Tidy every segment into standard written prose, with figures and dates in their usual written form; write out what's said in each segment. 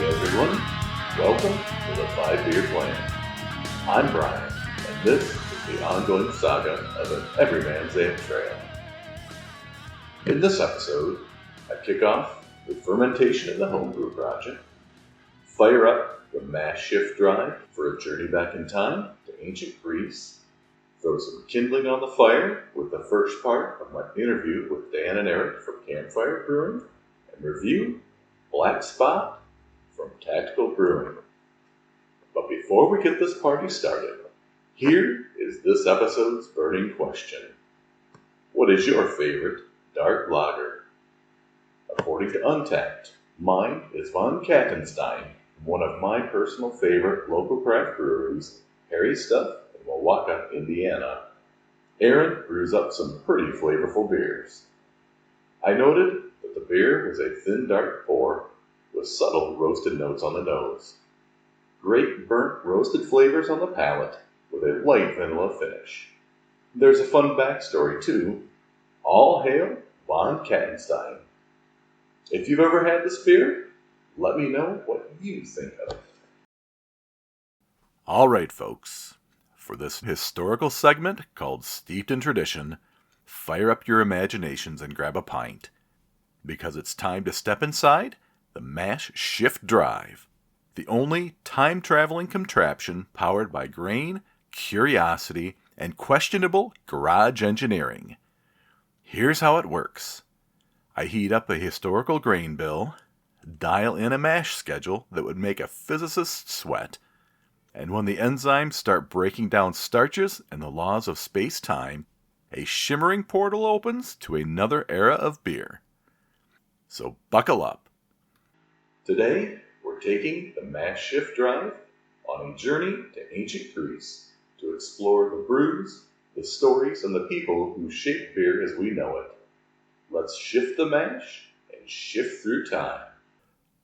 everyone. Welcome to the 5 Beer Plan. I'm Brian, and this is the ongoing saga of an everyman's amp trail. In this episode, I kick off with fermentation in the homebrew project, fire up the mash shift drive for a journey back in time to ancient Greece, throw some kindling on the fire with the first part of my interview with Dan and Eric from Campfire Brewing, and review Black Spot from Tactical Brewing. But before we get this party started, here is this episode's burning question. What is your favorite dark lager? According to Untapped, mine is Von Kattenstein, one of my personal favorite local craft breweries, Harry Stuff in Milwaukee, Indiana. Aaron brews up some pretty flavorful beers. I noted that the beer was a thin dark pour with subtle roasted notes on the nose. Great burnt roasted flavors on the palate with a light vanilla finish. There's a fun backstory too. All hail Von Kattenstein. If you've ever had this beer, let me know what you think of it. All right, folks. For this historical segment called Steeped in Tradition, fire up your imaginations and grab a pint, because it's time to step inside the Mash Shift Drive, the only time-traveling contraption powered by grain, curiosity, and questionable garage engineering. Here's how it works. I heat up a historical grain bill, dial in a mash schedule that would make a physicist sweat, and when the enzymes start breaking down starches and the laws of space-time, a shimmering portal opens to another era of beer. So buckle up. Today, we're taking the Mash Shift Drive on a journey to ancient Greece to explore the brews, the stories, and the people who shaped beer as we know it. Let's shift the mash and shift through time.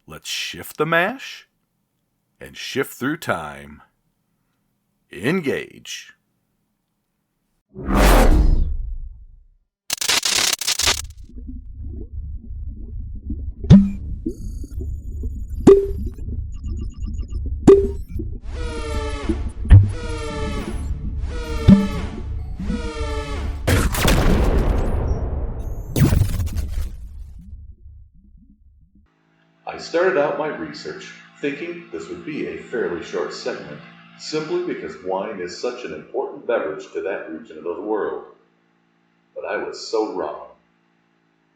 Let's shift the mash and shift through time. Engage. I started out my research thinking this would be a fairly short segment, simply because wine is such an important beverage to that region of the world. But I was so wrong.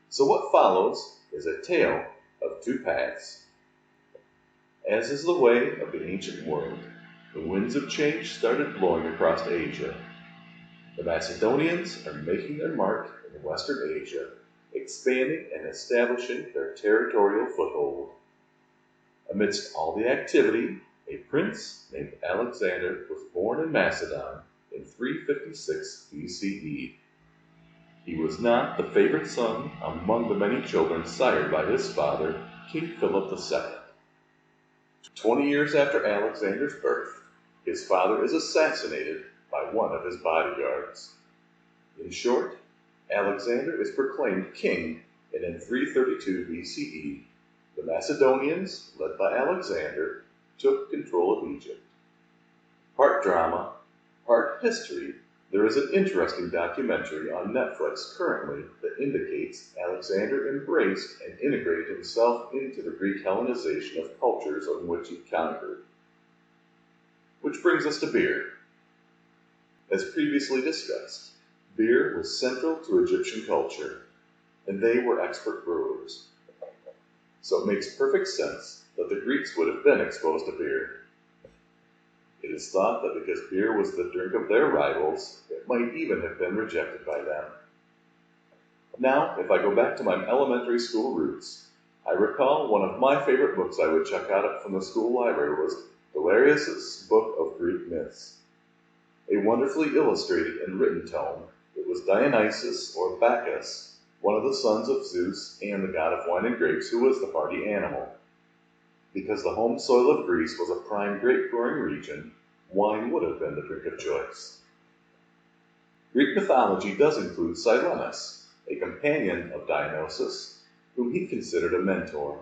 So what follows is a tale of two paths. As is the way of the ancient world, the winds of change started blowing across Asia. The Macedonians are making their mark in Western Asia, expanding and establishing their territorial foothold. Amidst all the activity, a prince named Alexander was born in Macedon in 356 BCE. He was not the favorite son among the many children sired by his father, King Philip II. 20 years after Alexander's birth, his father is assassinated by one of his bodyguards. In short, Alexander is proclaimed king, and in 332 BCE, the Macedonians, led by Alexander, took control of Egypt. Part drama, part history, there is an interesting documentary on Netflix currently that indicates Alexander embraced and integrated himself into the Greek Hellenization of cultures on which he conquered. Which brings us to beer. As previously discussed, beer was central to Egyptian culture, and they were expert brewers. So it makes perfect sense that the Greeks would have been exposed to beer. It is thought that because beer was the drink of their rivals, it might even have been rejected by them. Now, if I go back to my elementary school roots, I recall one of my favorite books I would check out from the school library was Galerius' Book of Greek Myths. A wonderfully illustrated and written tome, it was Dionysus, or Bacchus, one of the sons of Zeus and the god of wine and grapes, who was the party animal. Because the home soil of Greece was a prime grape-growing region, wine would have been the drink of choice. Greek mythology does include Silenus, a companion of Dionysus, whom he considered a mentor.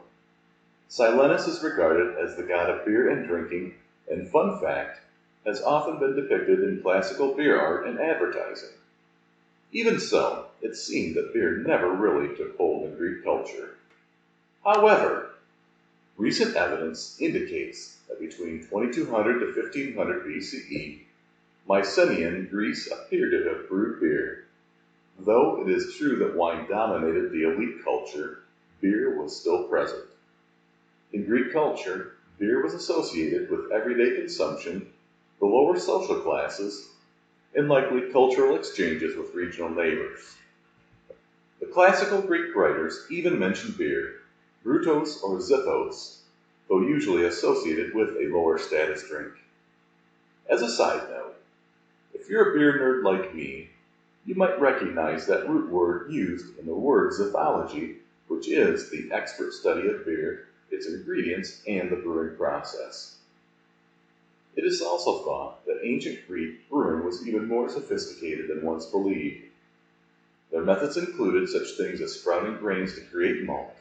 Silenus is regarded as the god of beer and drinking, and fun fact, has often been depicted in classical beer art and advertising. Even so, it seemed that beer never really took hold in Greek culture. However, recent evidence indicates that between 2200 to 1500 BCE, Mycenaean Greece appeared to have brewed beer. Though it is true that wine dominated the elite culture, beer was still present. In Greek culture, beer was associated with everyday consumption, the lower social classes, and likely cultural exchanges with regional neighbors. The classical Greek writers even mention beer, brutos or zithos, though usually associated with a lower status drink. As a side note, if you're a beer nerd like me, you might recognize that root word used in the word zithology, which is the expert study of beer, its ingredients, and the brewing process. It is also thought that ancient Greek brewing was even more sophisticated than once believed. Their methods included such things as sprouting grains to create malt,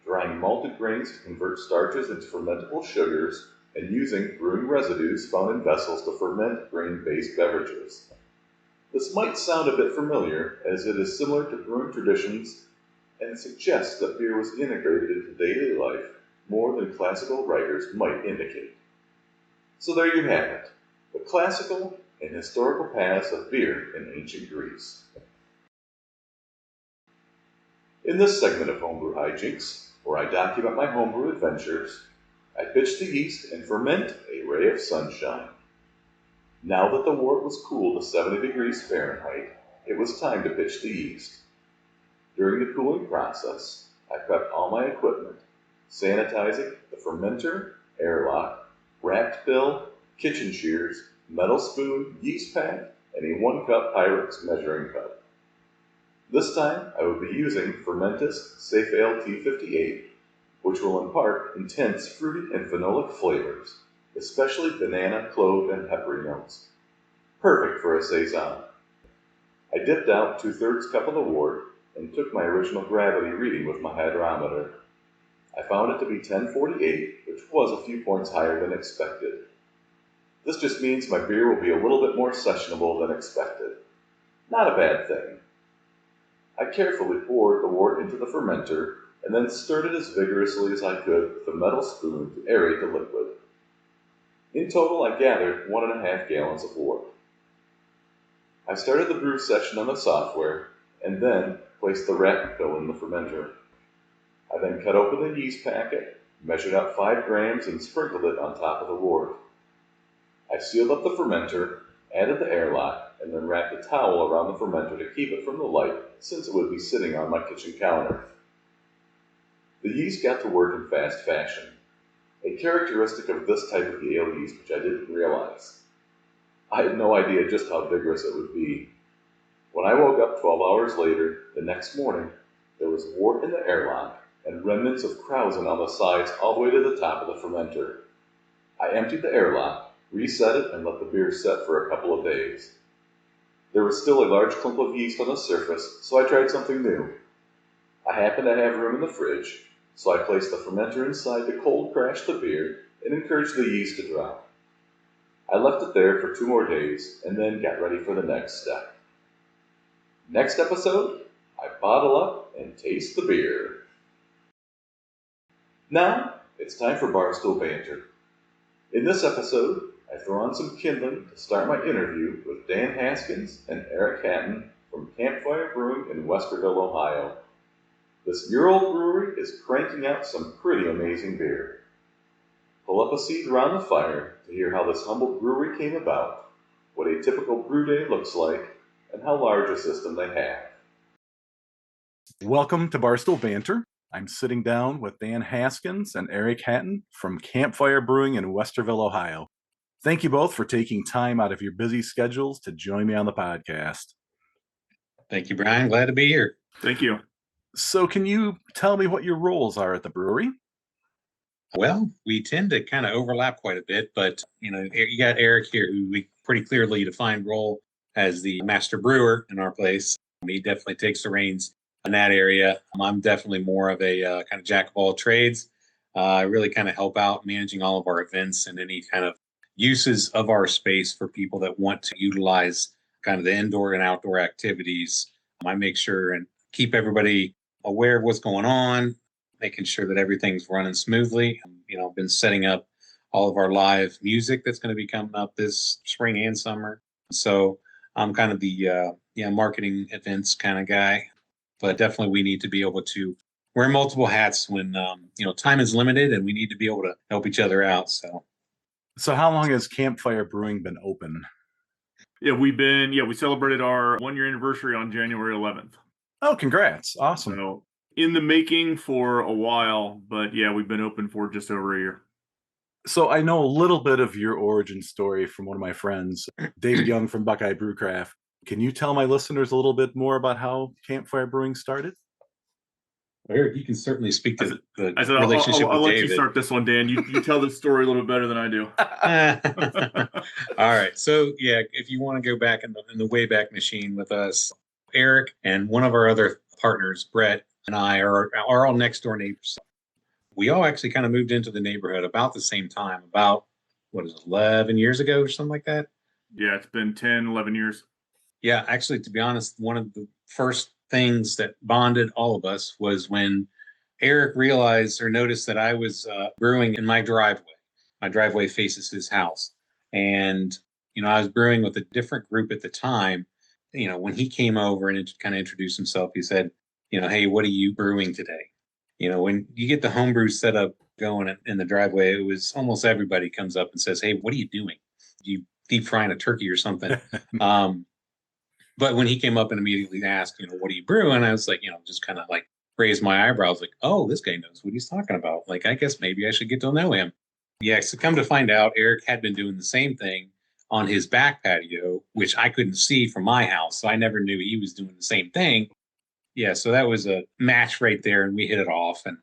drying malted grains to convert starches into fermentable sugars, and using brewing residues found in vessels to ferment grain-based beverages. This might sound a bit familiar, as it is similar to brewing traditions and suggests that beer was integrated into daily life more than classical writers might indicate. So there you have it, the classical and historical paths of beer in ancient Greece. In this segment of Homebrew Hijinks, where I document my homebrew adventures, I pitch the yeast and ferment a ray of sunshine. Now that the wort was cooled to 70 degrees Fahrenheit, it was time to pitch the yeast. During the cooling process, I prepped all my equipment, sanitizing the fermenter, airlock, wrapped bill, kitchen shears, metal spoon, yeast pack, and a 1-cup Pyrex measuring cup. This time, I will be using Fermentis Safe Ale T58, which will impart intense fruity and phenolic flavors, especially banana, clove, and peppery notes. Perfect for a saison. I dipped out 2/3 cup of the wort and took my original gravity reading with my hydrometer. I found it to be 1048, which was a few points higher than expected. This just means my beer will be a little bit more sessionable than expected. Not a bad thing. I carefully poured the wort into the fermenter and then stirred it as vigorously as I could with a metal spoon to aerate the liquid. In total, I gathered 1.5 gallons of wort. I started the brew session on the software and then placed the wrap fill in the fermenter. I then cut open the yeast packet, measured out 5 grams, and sprinkled it on top of the wort. I sealed up the fermenter, added the airlock, and then wrapped a towel around the fermenter to keep it from the light, since it would be sitting on my kitchen counter. The yeast got to work in fast fashion, a characteristic of this type of ale yeast which I didn't realize. I had no idea just how vigorous it would be. When I woke up 12 hours later, the next morning, there was wort in the airlock and remnants of krausen on the sides all the way to the top of the fermenter. I emptied the airlock, reset it, and let the beer set for a couple of days. There was still a large clump of yeast on the surface, so I tried something new. I happened to have room in the fridge, so I placed the fermenter inside to cold crash the beer and encourage the yeast to drop. I left it there for 2 more days and then got ready for the next step. Next episode, I bottle up and taste the beer. Now, it's time for Barstool Banter. In this episode, I throw on some kindling to start my interview with Dan Haskins and Eric Hatton from Campfire Brewing in Westerville, Ohio. This year-old brewery is cranking out some pretty amazing beer. Pull up a seat around the fire to hear how this humble brewery came about, what a typical brew day looks like, and how large a system they have. Welcome to Barstool Banter. I'm sitting down with Dan Haskins and Eric Hatton from Campfire Brewing in Westerville, Ohio. Thank you both for taking time out of your busy schedules to join me on the podcast. Thank you, Brian. Glad to be here. Thank you. So can you tell me what your roles are at the brewery? Well, we tend to kind of overlap quite a bit, but you got Eric here, who we pretty clearly defined role as the master brewer in our place. He definitely takes the reins in that area. I'm definitely more of a kind of jack of all trades. I really kind of help out managing all of our events and any kind of uses of our space for people that want to utilize kind of the indoor and outdoor activities. I make sure and keep everybody aware of what's going on, making sure that everything's running smoothly. I've been setting up all of our live music that's going to be coming up this spring and summer. So I'm kind of the marketing events kind of guy, but definitely we need to be able to wear multiple hats when time is limited and we need to be able to help each other out. So how long has Campfire Brewing been open? Yeah, we celebrated our 1-year anniversary on January 11th. Oh, congrats. Awesome. So in the making for a while, but yeah, we've been open for just over a year. So I know a little bit of your origin story from one of my friends, David Young from Buckeye Brewcraft. Can you tell my listeners a little bit more about how Campfire Brewing started? Eric, you can certainly speak to the relationship with I'll let David. you start this one, Dan. You tell the story a little bit better than I do. All right. So, yeah, if you want to go back in the Wayback Machine with us, Eric and one of our other partners, Brett, and I are all next door neighbors. We all actually kind of moved into the neighborhood about the same time, about, 11 years ago or something like that? Yeah, it's been 10, 11 years. Yeah, actually, to be honest, one of the first things that bonded all of us was when Eric realized or noticed that I was brewing in my driveway. My driveway faces his house. And, I was brewing with a different group at the time. When he came over and kind of introduced himself, he said, hey, what are you brewing today? When you get the homebrew setup going in the driveway, it was almost everybody comes up and says, hey, what are you doing? You deep frying a turkey or something? But when he came up and immediately asked, what are you brewing? I was like, just kind of like raised my eyebrows, like, oh, this guy knows what he's talking about. Like, I guess maybe I should get to know him. Yeah. So come to find out, Eric had been doing the same thing on his back patio, which I couldn't see from my house. So I never knew he was doing the same thing. Yeah. So that was a match right there. And we hit it off. And,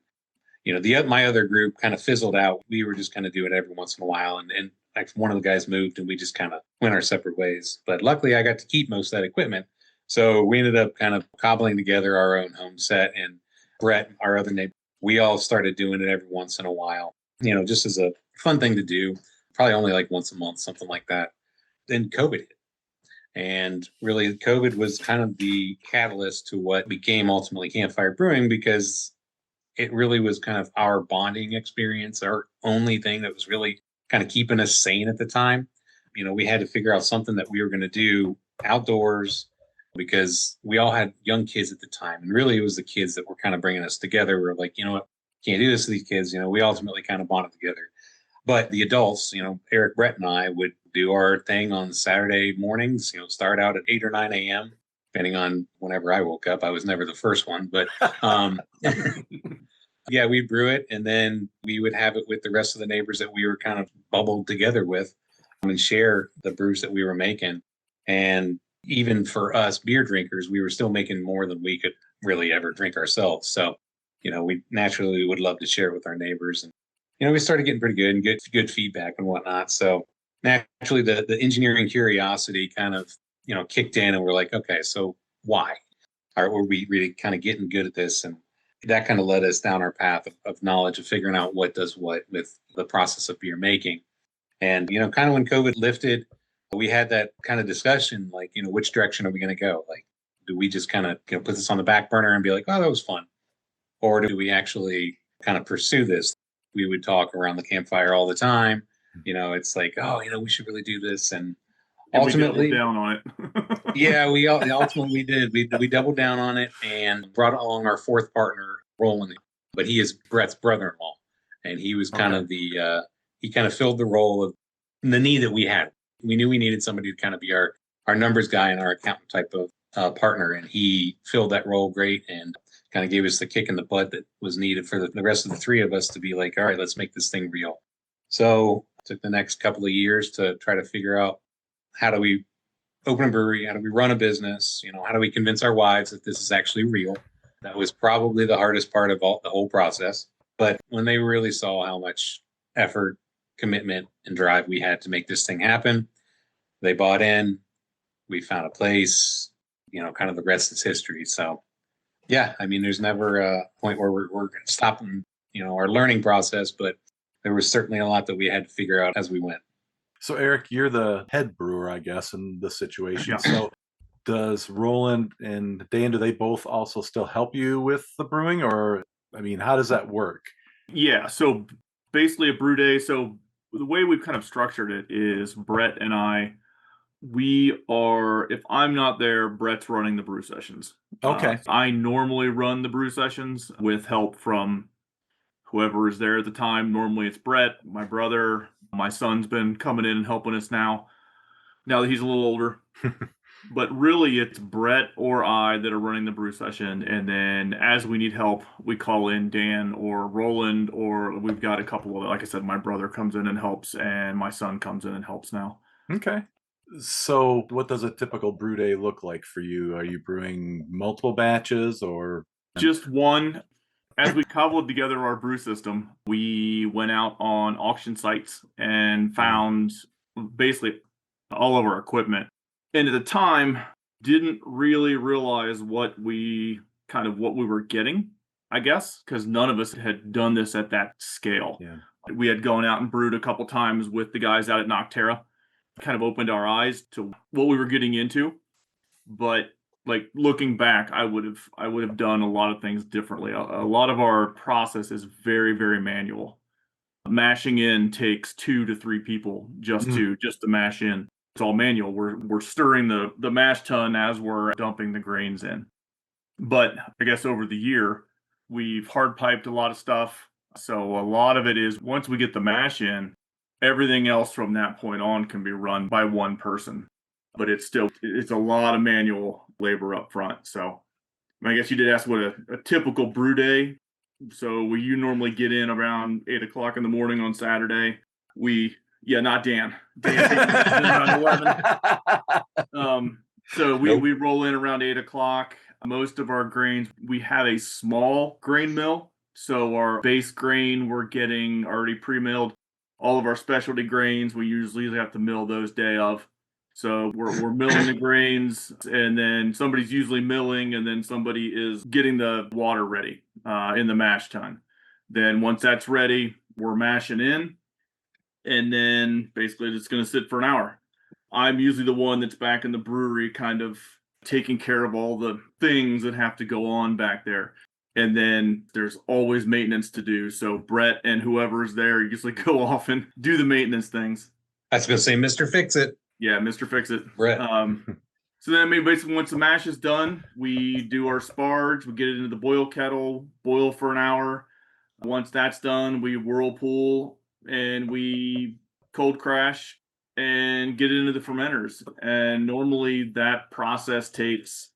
my other group kind of fizzled out. We were just kind of doing it every once in a while. And like one of the guys moved and we just kind of went our separate ways. But luckily I got to keep most of that equipment. So we ended up kind of cobbling together our own home set, and Brett, our other neighbor, we all started doing it every once in a while, just as a fun thing to do, probably only like once a month, something like that. Then COVID hit. And really COVID was kind of the catalyst to what became ultimately Campfire Brewing, because it really was kind of our bonding experience, our only thing that was really kind of keeping us sane at the time. We had to figure out something that we were going to do outdoors, because we all had young kids at the time. And really it was the kids that were kind of bringing us together. We were like, what, can't do this to these kids. We ultimately kind of bonded together. But the adults, Eric, Brett, and I would do our thing on Saturday mornings, start out at 8 or 9 a.m., depending on whenever I woke up. I was never the first one, but yeah, we'd brew it, and then we would have it with the rest of the neighbors that we were kind of bubbled together with, and share the brews that we were making. And even for us beer drinkers, we were still making more than we could really ever drink ourselves. So, we naturally would love to share it with our neighbors. And, we started getting pretty good and good feedback and whatnot. So naturally the engineering curiosity kind of, kicked in, and we're like, okay, so why? Were we really kind of getting good at this? And that kind of led us down our path of knowledge of figuring out what does what with the process of beer making. And, kind of when COVID lifted, we had that kind of discussion, like, which direction are we going to go? Like, do we just kind of put this on the back burner and be like, oh, that was fun? Or do we actually kind of pursue this? We would talk around the campfire all the time. It's like, oh, we should really do this. And ultimately, we doubled down on it. Yeah, we ultimately did. We doubled down on it and brought along our fourth partner, Roland. But he is Brett's brother-in-law, and he was kind of he kind of filled the role of the need that we had. We knew we needed somebody to kind of be our numbers guy and our accountant type of partner, and he filled that role great and kind of gave us the kick in the butt that was needed for the rest of the three of us to be like, all right, let's make this thing real. So it took the next couple of years to try to figure out, how do we open a brewery? How do we run a business? How do we convince our wives that this is actually real? That was probably the hardest part of the whole process. But when they really saw how much effort, commitment, and drive we had to make this thing happen, they bought in. We found a place, kind of the rest is history. So, yeah, I mean, there's never a point where we're stopping our learning process, but there was certainly a lot that we had to figure out as we went. So, Eric, you're the head brewer, I guess, in the situation. Yeah. So, does Roland and Dan, do they both also still help you with the brewing? Or, I mean, how does that work? Yeah. So basically a brew day. So the way we've kind of structured it is Brett and if I'm not there, Brett's running the brew sessions. Okay. I normally run the brew sessions with help from whoever is there at the time. Normally it's Brett, my brother. My son's been coming in and helping us now that he's a little older. But really, it's Brett or I that are running the brew session. And then as we need help, we call in Dan or Roland, or we've got a couple of, like I said, my brother comes in and helps, and my son comes in and helps now. Okay. So, what does a typical brew day look like for you? Are you brewing multiple batches or? Just one. As we cobbled together our brew system, we went out on auction sites and found basically all of our equipment. And at the time, didn't really realize what we were getting, I guess, because none of us had done this at that scale. Yeah. We had gone out and brewed a couple times with the guys out at Nocterra, kind of opened our eyes to what we were getting into. But like looking back, I would have done a lot of things differently. A lot of our process is very, very manual. Mashing in takes 2 to 3 people just to mash in. It's all manual. We're stirring the mash tun as we're dumping the grains in. But I guess over the year, we've hard piped a lot of stuff. So a lot of it is once we get the mash in, everything else from that point on can be run by one person. But it's a lot of manual labor up front. So I guess you did ask what a typical brew day. So you normally get in around 8:00 in the morning on Saturday. Not Dan. Dan takes around 11. So we roll in around 8:00. Most of our grains, we have a small grain mill. So our base grain, we're getting already pre-milled. All of our specialty grains, we usually have to mill those day of. So we're milling the grains, and then somebody's usually milling, and then somebody is getting the water ready in the mash tun. Then once that's ready, we're mashing in, and then basically it's going to sit for an hour. I'm usually the one that's back in the brewery kind of taking care of all the things that have to go on back there. And then there's always maintenance to do. So Brett and whoever's there usually go off and do the maintenance things. I was going to say, Mr. Fix-It. Yeah, Mr. Fix-It. Brett. So then, basically, once the mash is done, we do our sparge. We get it into the boil kettle, boil for an hour. Once that's done, we whirlpool and we cold crash and get it into the fermenters. And normally that process takes,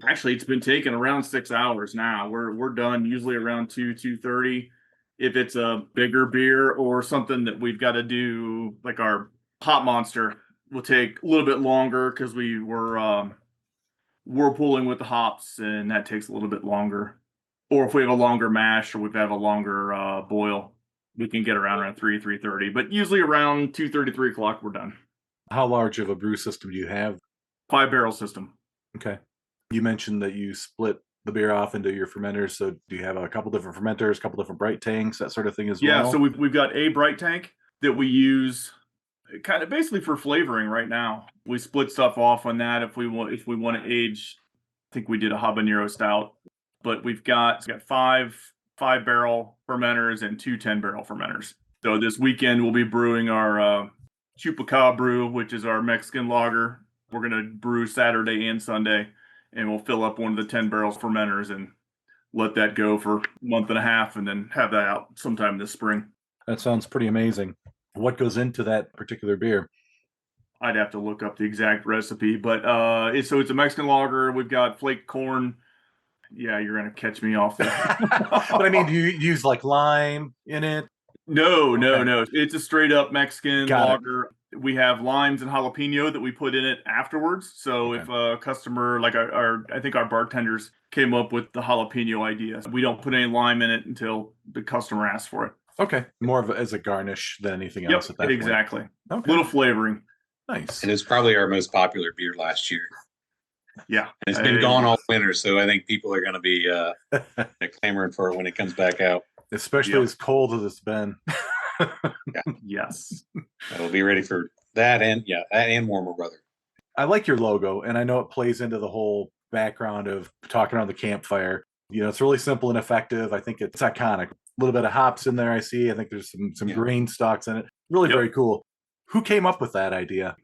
actually, it's been taking around 6 hours now. We're done usually around 2:30. If it's a bigger beer or something that we've got to do, like our Hot Monster, will take a little bit longer because we were whirlpooling with the hops, and that takes a little bit longer. Or if we have a longer mash or we have a longer boil, we can get around 3:30. But usually around 2:30, 3:00, we're done. How large of a brew system do you have? 5-barrel system. Okay. You mentioned that you split the beer off into your fermenters. So do you have a couple different fermenters, a couple different bright tanks, that sort of thing as well? Yeah, so we've got a bright tank that we use kind of basically for flavoring right now. We split stuff off on that if we want to age. I think we did a habanero stout, but we've got 5-barrel fermenters and 2 10-barrel fermenters. So this weekend we'll be brewing our Chupacabra brew, which is our Mexican lager. We're going to brew Saturday and Sunday, and we'll fill up one of the 10-barrel fermenters and let that go for a month and a half, and then have that out sometime this spring. That sounds pretty amazing. What goes into that particular beer? I'd have to look up the exact recipe, but it's a Mexican lager. We've got flaked corn. Yeah, you're gonna catch me off there. But I mean, do you use like lime in it? No. It's a straight up Mexican lager. We have limes and jalapeno that we put in it afterwards. So if a customer, like I think our bartenders came up with the jalapeno idea. We don't put any lime in it until the customer asks for it. Okay, more of as a garnish than anything else at that point. Exactly. Okay. Little flavoring. Nice. And it's probably our most popular beer last year. Yeah. And it's been gone all winter, so I think people are going to be clamoring for it when it comes back out. especially as cold as it's been. Yes. It'll be ready for that and warmer weather. I like your logo, and I know it plays into the whole background of talking around the campfire. It's really simple and effective. I think it's iconic. A little bit of hops in there, I see. I think there's some grain stalks in it. Really very cool. Who came up with that idea?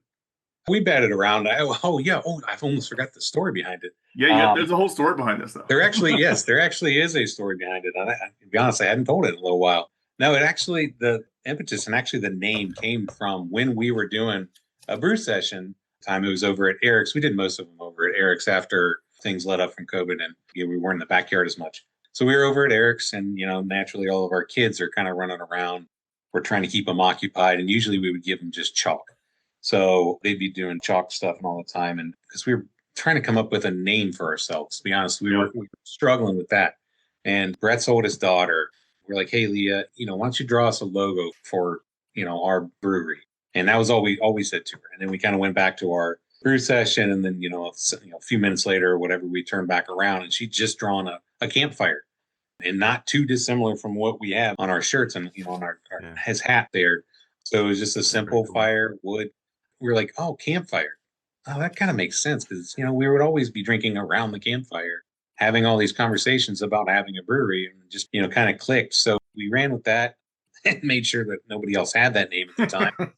We batted around. I've almost forgot the story behind it. Yeah, there's a whole story behind this, though. There actually is a story behind it. To be honest, I hadn't told it in a little while. No, the impetus and actually the name came from when we were doing a brew session. Time it was over at Eric's. We did most of them over at Eric's after things let up from COVID, and we weren't in the backyard as much. So we were over at Eric's, and naturally all of our kids are kind of running around. We're trying to keep them occupied, and usually we would give them just chalk. So they'd be doing chalk stuff all the time, and because we were trying to come up with a name for ourselves. To be honest, we were struggling with that. And Brett's oldest daughter, we're like, "Hey, Leah, why don't you draw us a logo for our brewery?" And that was all we said to her. And then we kind of went back to our brew session, and then a few minutes later or whatever, we turned back around, and she'd just drawn a campfire, and not too dissimilar from what we have on our shirts and on our his hat there. So it was just a simple fire, wood. We were like, "Oh, campfire. Oh, that kind of makes sense," because we would always be drinking around the campfire, having all these conversations about having a brewery, and just kind of clicked. So we ran with that and made sure that nobody else had that name at the time.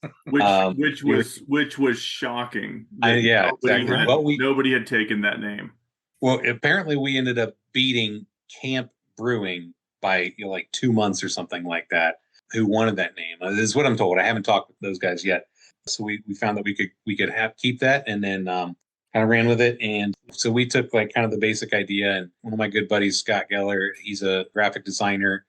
which was shocking. Exactly. Nobody had taken that name. Well, apparently we ended up beating Camp Brewing by 2 months or something like that. Who wanted that name? This is what I'm told. I haven't talked with those guys yet. So we found that we could keep that, and then kind of ran with it. And so we took kind of the basic idea, and one of my good buddies, Scott Geller, he's a graphic designer.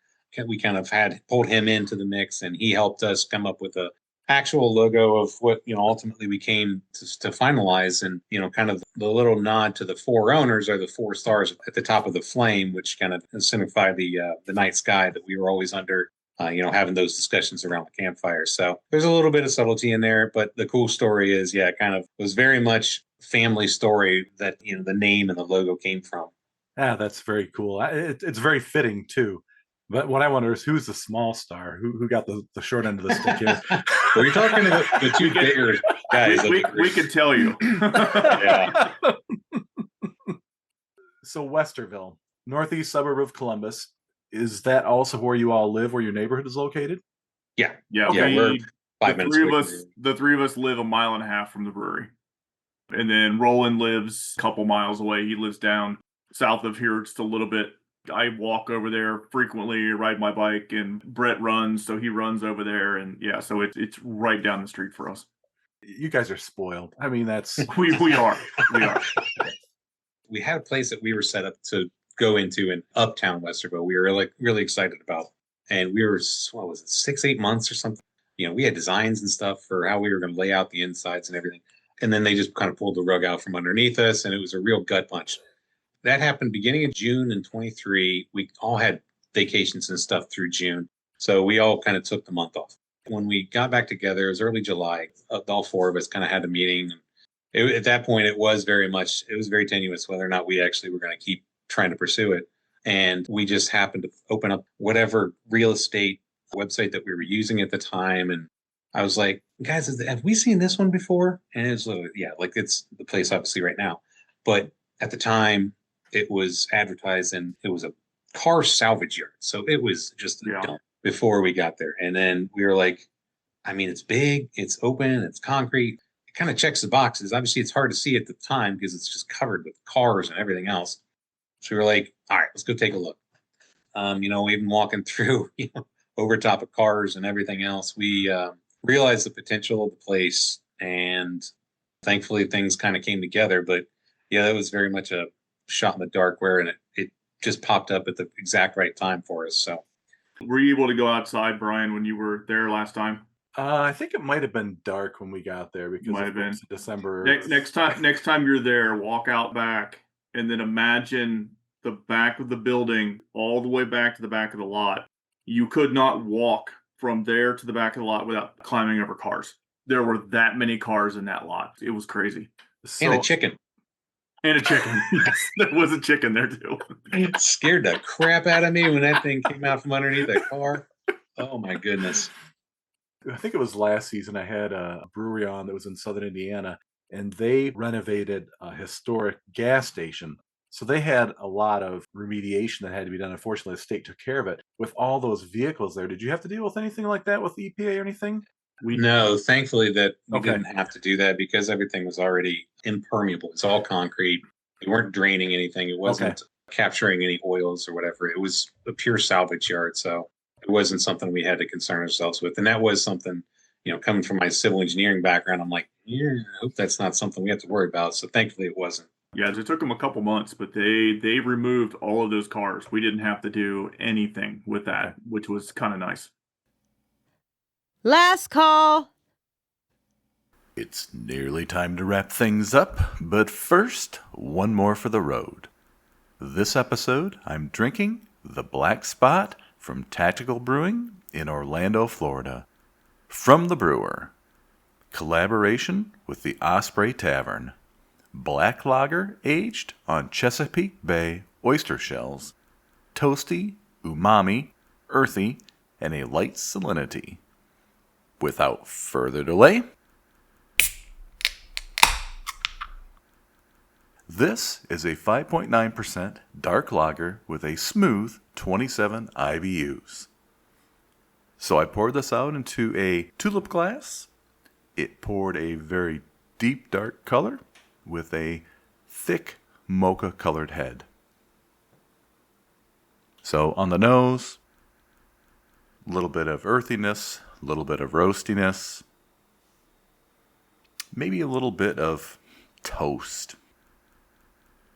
We kind of pulled him into the mix, and he helped us come up with a actual logo of what ultimately we came to finalize. And kind of the little nod to the 4 owners are the 4 stars at the top of the flame, which kind of signify the night sky that we were always under. Having those discussions around the campfire. So there's a little bit of subtlety in there, but the cool story is, it kind of was very much family story that, the name and the logo came from. Yeah, that's very cool. It's very fitting too. But what I wonder is who's the small star? Who got the short end of the stick here? Well, you're talking to the 2 bigger guys. We could tell you. Yeah. So Westerville, northeast suburb of Columbus. Is that also where you all live, where your neighborhood is located? Yeah. Okay. We're 5 minutes away. The 3 of us live a mile and a half from the brewery. And then Roland lives a couple miles away. He lives down south of here just a little bit. I walk over there frequently, ride my bike, and Brett runs, so he runs over there. And so it's right down the street for us. You guys are spoiled. I mean, that's... we are. We are. We had a place that we were set up to go into in uptown Westerville. We were really excited about, and we were 6-8 months or something. We had designs and stuff for how we were going to lay out the insides and everything, and then they just kind of pulled the rug out from underneath us, and it was a real gut punch. That happened beginning of June in 23. We all had vacations and stuff through June, so we all kind of took the month off. When we got back together, it was early July. All 4 of us kind of had a meeting. At that point, it was very tenuous whether or not we actually were going to keep trying to pursue it. And we just happened to open up whatever real estate website that we were using at the time. And I was like, "Guys, have we seen this one before?" And it's it's the place obviously right now. But at the time it was advertised, and it was a car salvage yard. So it was just a dump before we got there. And then we were like, I mean, it's big, it's open, it's concrete. It kind of checks the boxes. Obviously it's hard to see at the time because it's just covered with cars and everything else. So we were like, all right, let's go take a look. We've been walking through, over top of cars and everything else. We realized the potential of the place, and thankfully things kind of came together. But that was very much a shot in the dark and it just popped up at the exact right time for us. So, were you able to go outside, Brian, when you were there last time? I think it might have been dark when we got there because might have been December. Next time you're there, walk out back. And then imagine the back of the building all the way back to the back of the lot. You could not walk from there to the back of the lot without climbing over cars. There were that many cars in that lot. It was crazy. And a chicken. And a chicken. Yes, there was a chicken there too. It scared the crap out of me when that thing came out from underneath that car. Oh my goodness. I think it was last season I had a brewery on that was in southern Indiana, and they renovated a historic gas station. So they had a lot of remediation that had to be done. Unfortunately, the state took care of it. With all those vehicles there, did you have to deal with anything like that with the EPA or anything? No, thankfully that we Okay. didn't have to do that because everything was already impermeable. It's all concrete. We weren't draining anything. It wasn't capturing any oils or whatever. It was a pure salvage yard. So it wasn't something we had to concern ourselves with. And that was something, coming from my civil engineering background, I'm like, yeah, I hope that's not something we have to worry about. So thankfully it wasn't. Yeah, it took them a couple months, but they removed all of those cars. We didn't have to do anything with that, which was kind of nice. Last call. It's nearly time to wrap things up, but first, one more for the road. This episode, I'm drinking the Black Spot from Tactical Brewing in Orlando, Florida. From the brewer. Collaboration with the Osprey Tavern. Black lager aged on Chesapeake Bay oyster shells. Toasty, umami, earthy, and a light salinity. Without further delay, this is a 5.9% dark lager with a smooth 27 IBUs. So I poured this out into a tulip glass. It poured a very deep dark color with a thick mocha colored head. So on the nose, a little bit of earthiness, a little bit of roastiness, maybe a little bit of toast.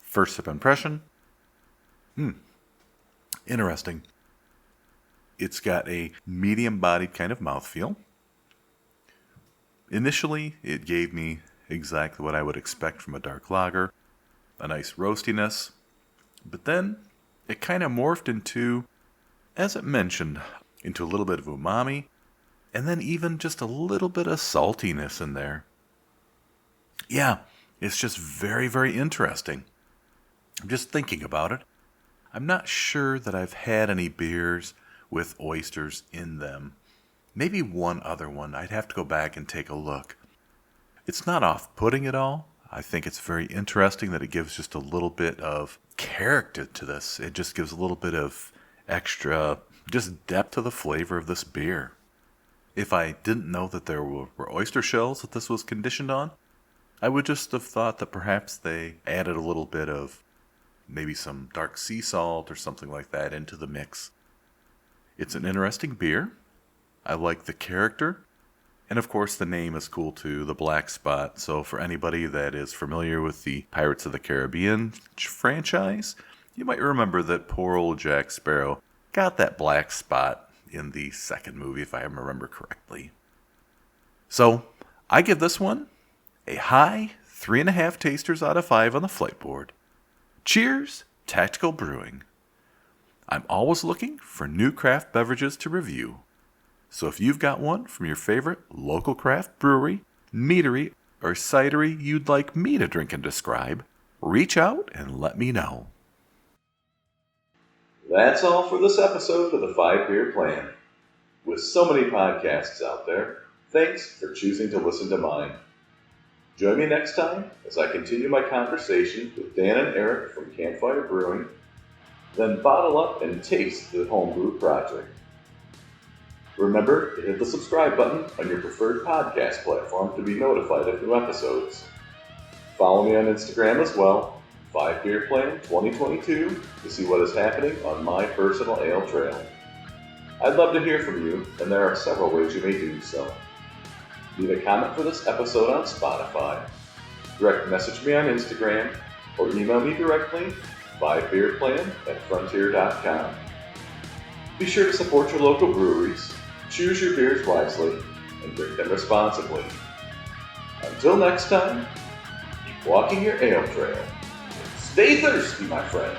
First sip impression. Interesting. It's got a medium-bodied kind of mouthfeel. Initially, it gave me exactly what I would expect from a dark lager. A nice roastiness. But then, it kind of morphed into, as it mentioned, into a little bit of umami. And then even just a little bit of saltiness in there. Yeah, it's just very, very interesting. I'm just thinking about it. I'm not sure that I've had any beers with oysters in them. Maybe one other one. I'd have to go back and take a look. It's not off-putting at all. I think it's very interesting that it gives just a little bit of character to this. It just gives a little bit of extra, just depth to the flavor of this beer. If I didn't know that there were oyster shells that this was conditioned on, I would just have thought that perhaps they added a little bit of maybe some dark sea salt or something like that into the mix. It's an interesting beer. I like the character. And of course the name is cool too, the Black Spot. So for anybody that is familiar with the Pirates of the Caribbean franchise, you might remember that poor old Jack Sparrow got that black spot in the second movie, if I remember correctly. So I give this one a high 3.5 tasters out of 5 on the flight board. Cheers, Tactical Brewing. I'm always looking for new craft beverages to review. So if you've got one from your favorite local craft brewery, meadery, or cidery you'd like me to drink and describe, reach out and let me know. That's all for this episode of the 5 Beer Plan. With so many podcasts out there, thanks for choosing to listen to mine. Join me next time as I continue my conversation with Dan and Eric from Campfire Brewing, then bottle up and taste the homebrew project. Remember to hit the subscribe button on your preferred podcast platform to be notified of new episodes. Follow me on Instagram as well, 5 Beer Plan 2022, to see what is happening on my personal ale trail. I'd love to hear from you, and there are several ways you may do so. Leave a comment for this episode on Spotify. Direct message me on Instagram, or email me directly, 5beerplan@frontier.com. Be sure to support your local breweries, choose your beers wisely, and drink them responsibly. Until next time, keep walking your ale trail. Stay thirsty, my friend.